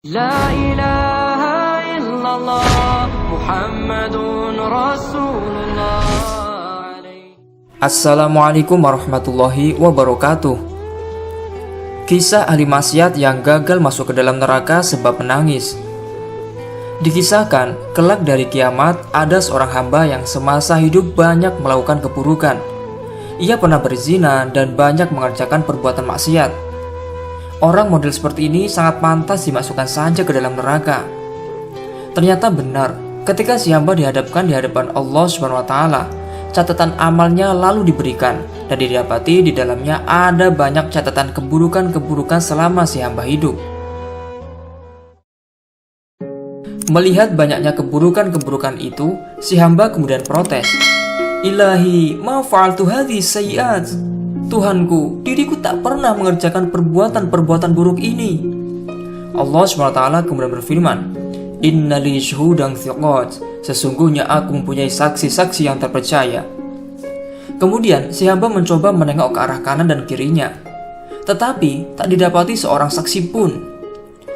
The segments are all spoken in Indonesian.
La ilaha illallah Muhammadun Rasulullah. Assalamualaikum warahmatullahi wabarakatuh. Kisah ahli maksiat yang gagal masuk ke dalam neraka sebab menangis. Dikisahkan, kelak dari kiamat ada seorang hamba yang semasa hidup banyak melakukan keburukan. Ia pernah berzina dan banyak mengerjakan perbuatan maksiat. Orang model seperti ini sangat pantas dimasukkan saja ke dalam neraka. Ternyata benar, ketika si hamba dihadapkan di hadapan Allah SWT, catatan amalnya lalu diberikan dan didapati di dalamnya ada banyak catatan keburukan-keburukan selama si hamba hidup. Melihat banyaknya keburukan-keburukan itu, si hamba kemudian protes. Ilahi, ma fa'altu hadhihi sayyi'at. Tuhanku, diriku tak pernah mengerjakan perbuatan-perbuatan buruk ini. Allah SWT kemudian berfirman, Inna li syuhudan thiqat. Sesungguhnya aku mempunyai saksi-saksi yang terpercaya. Kemudian si hamba mencoba menengok ke arah kanan dan kirinya, tetapi tak didapati seorang saksi pun.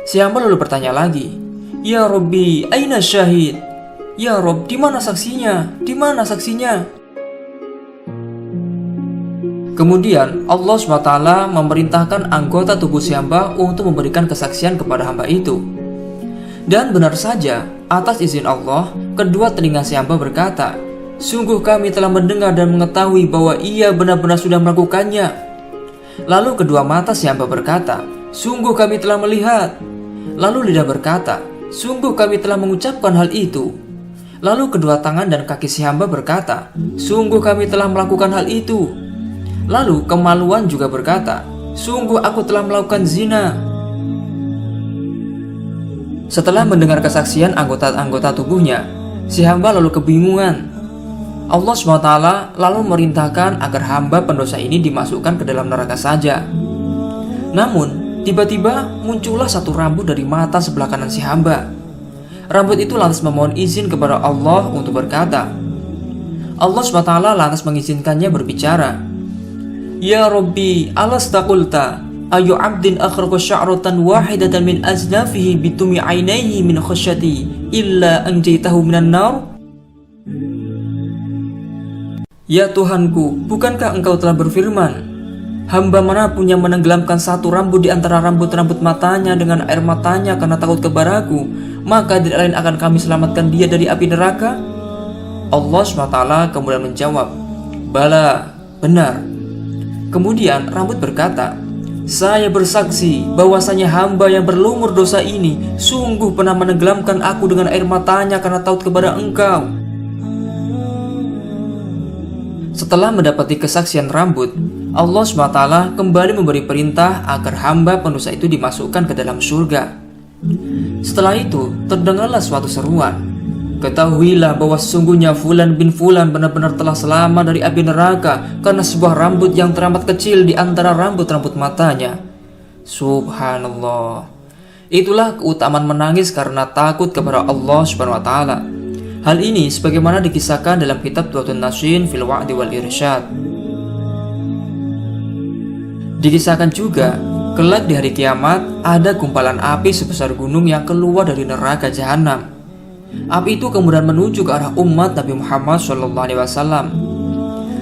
Si hamba lalu bertanya lagi, Ya Rabbi, aina syahid? Ya Rob, di mana saksinya? Di mana saksinya? Kemudian Allah SWT memerintahkan anggota tubuh si hamba untuk memberikan kesaksian kepada hamba itu. Dan benar saja, atas izin Allah, kedua telinga si hamba berkata, Sungguh kami telah mendengar dan mengetahui bahwa ia benar-benar sudah melakukannya. Lalu kedua mata si hamba berkata, Sungguh kami telah melihat. Lalu lidah berkata, Sungguh kami telah mengucapkan hal itu. Lalu kedua tangan dan kaki si hamba berkata, Sungguh kami telah melakukan hal itu. Lalu kemaluan juga berkata, Sungguh aku telah melakukan zina. Setelah mendengar kesaksian anggota-anggota tubuhnya, si hamba lalu kebingungan. Allah SWT lalu merintahkan agar hamba pendosa ini dimasukkan ke dalam neraka saja. Namun, tiba-tiba muncullah satu rambut dari mata sebelah kanan si hamba. Rambut itu lantas memohon izin kepada Allah untuk berkata. Allah SWT lantas mengizinkannya berbicara. Ya Rabbi, alasta qulta ayu abdin akhraqa sya'ratan wahidatan min aznafihi bitumi ainaihi min khasyati illa anjaytahu minan nar. Ya Tuhanku, bukankah engkau telah berfirman, hamba manapun yang menenggelamkan satu rambut di antara rambut-rambut matanya dengan air matanya karena takut kepadaku, maka tidak lain akan kami selamatkan dia dari api neraka? Allah SWT kemudian menjawab, Bala, benar. Kemudian rambut berkata, Saya bersaksi bahwasanya hamba yang berlumur dosa ini sungguh pernah menenggelamkan aku dengan air matanya karena takut kepada engkau. Setelah mendapati kesaksian rambut, Allah SWT kembali memberi perintah agar hamba pendosa itu dimasukkan ke dalam surga. Setelah itu terdengarlah suatu seruan, Ketahuilah bahwa sesungguhnya Fulan bin Fulan benar-benar telah selamat dari api neraka karena sebuah rambut yang teramat kecil di antara rambut-rambut matanya. Subhanallah. Itulah keutamaan menangis karena takut kepada Allah Subhanahu wa taala. Hal ini sebagaimana dikisahkan dalam kitab Tuatun Nasyin fil Wa'di wal Irsyad. Dikisahkan juga, kelak di hari kiamat ada gumpalan api sebesar gunung yang keluar dari neraka jahanam. Api itu kemudian menuju ke arah umat Nabi Muhammad SAW.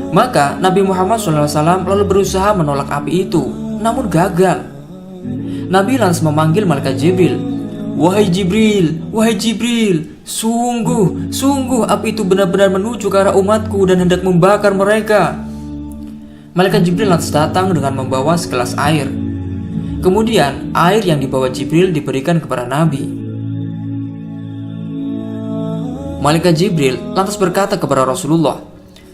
Maka Nabi Muhammad SAW lalu berusaha menolak api itu, namun gagal. Nabi lantas memanggil malaikat Jibril. Wahai Jibril, wahai Jibril, sungguh api itu benar-benar menuju ke arah umatku dan hendak membakar mereka. Malaikat Jibril lantas datang dengan membawa segelas air. Kemudian air yang dibawa Jibril diberikan kepada Nabi. Malaikat Jibril lantas berkata kepada Rasulullah,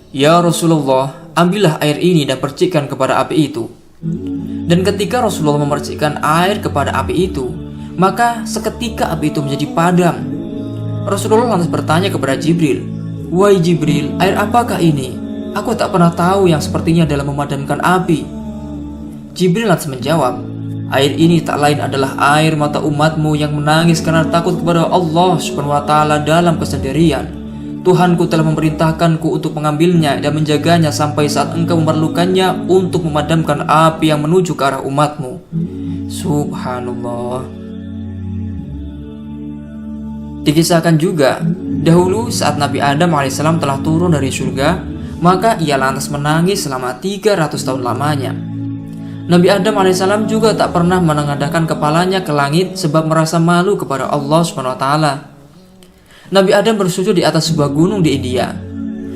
Ya Rasulullah, ambillah air ini dan percikkan kepada api itu. Dan ketika Rasulullah memercikkan air kepada api itu, maka seketika api itu menjadi padam. Rasulullah lantas bertanya kepada Jibril, Wahai Jibril, air apakah ini? Aku tak pernah tahu yang sepertinya dalam memadamkan api. Jibril lantas menjawab, Air ini tak lain adalah air mata umatmu yang menangis karena takut kepada Allah Subhanahu wa taala dalam kesendirian. Tuhanku telah memerintahkanku untuk mengambilnya dan menjaganya sampai saat engkau memerlukannya untuk memadamkan api yang menuju ke arah umatmu. Subhanallah. Dikisahkan juga, dahulu saat Nabi Adam alaihissalam telah turun dari surga, maka ia lantas menangis selama 300 tahun lamanya. Nabi Adam alaihissalam juga tak pernah menengadahkan kepalanya ke langit sebab merasa malu kepada Allah SWT. Nabi Adam bersujud di atas sebuah gunung di India.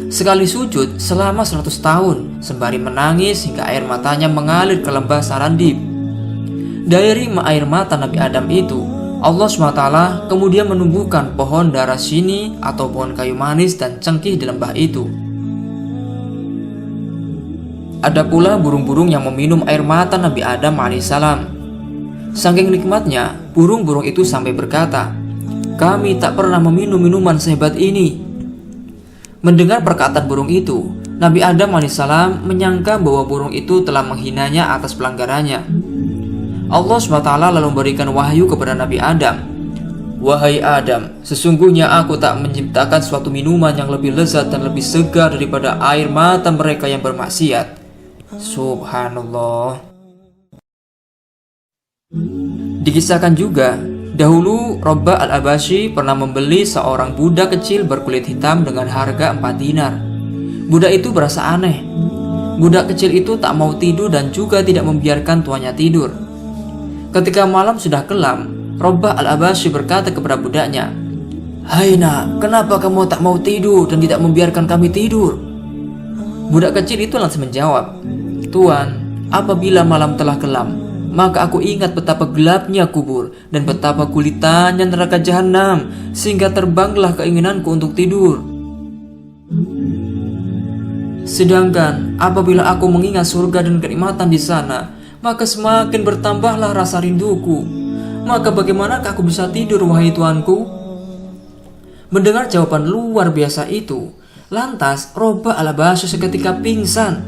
Sekali sujud selama 100 tahun, sembari menangis hingga air matanya mengalir ke lembah Sarandib. Dari air mata Nabi Adam itu, Allah SWT kemudian menumbuhkan pohon darasini atau pohon kayu manis dan cengkih di lembah itu. Ada pula burung-burung yang meminum air mata Nabi Adam alaihissalam. Saking nikmatnya, burung-burung itu sampai berkata, "Kami tak pernah meminum minuman sehebat ini." Mendengar perkataan burung itu, Nabi Adam alaihissalam menyangka bahwa burung itu telah menghinanya atas pelanggarannya. Allah SWT lalu memberikan wahyu kepada Nabi Adam, "Wahai Adam, sesungguhnya aku tak menciptakan suatu minuman yang lebih lezat dan lebih segar daripada air mata mereka yang bermaksiat." Subhanallah. Dikisahkan juga, dahulu Robba al-Abashi pernah membeli seorang budak kecil berkulit hitam dengan harga 4 dinar. Budak itu berasa aneh. Budak kecil itu tak mau tidur dan juga tidak membiarkan tuannya tidur. Ketika malam sudah kelam, Robba al-Abashi berkata kepada budaknya, "Hai nak, kenapa kamu tak mau tidur dan tidak membiarkan kami tidur?" Budak kecil itu langsung menjawab, "Tuan, apabila malam telah kelam, maka aku ingat betapa gelapnya kubur dan betapa kulitannya neraka jahanam, sehingga terbanglah keinginanku untuk tidur. Sedangkan apabila aku mengingat surga dan kenikmatan di sana, maka semakin bertambahlah rasa rinduku. Maka bagaimanakah aku bisa tidur, wahai tuanku?" Mendengar jawaban luar biasa itu, lantas Robba al-Abashi seketika pingsan.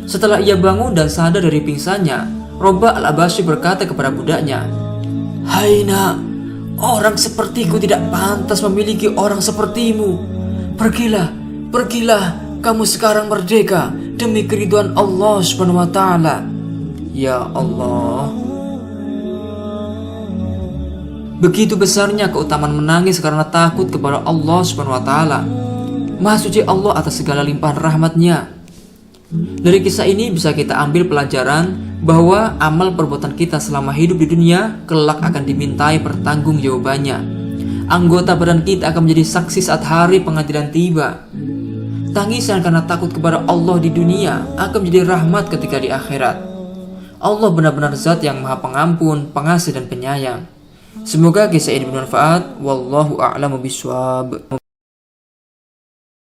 Setelah ia bangun dan sadar dari pingsannya, Robba al-Abashi berkata kepada budaknya, "Hai nak, orang sepertiku tidak pantas memiliki orang sepertimu. Pergilah, pergilah, kamu sekarang merdeka demi keriduan Allah SWT." Ya Allah. Begitu besarnya keutamaan menangis karena takut kepada Allah SWT. Maha suci Allah atas segala limpahan rahmatnya. Dari kisah ini bisa kita ambil pelajaran bahwa amal perbuatan kita selama hidup di dunia kelak akan dimintai pertanggungjawabannya. Anggota badan kita akan menjadi saksi saat hari pengadilan tiba. Tangisan karena takut kepada Allah di dunia akan menjadi rahmat ketika di akhirat. Allah benar-benar zat yang maha pengampun, pengasih dan penyayang. Semoga kisah ini bermanfaat. Wallahu a'lamu bishawab.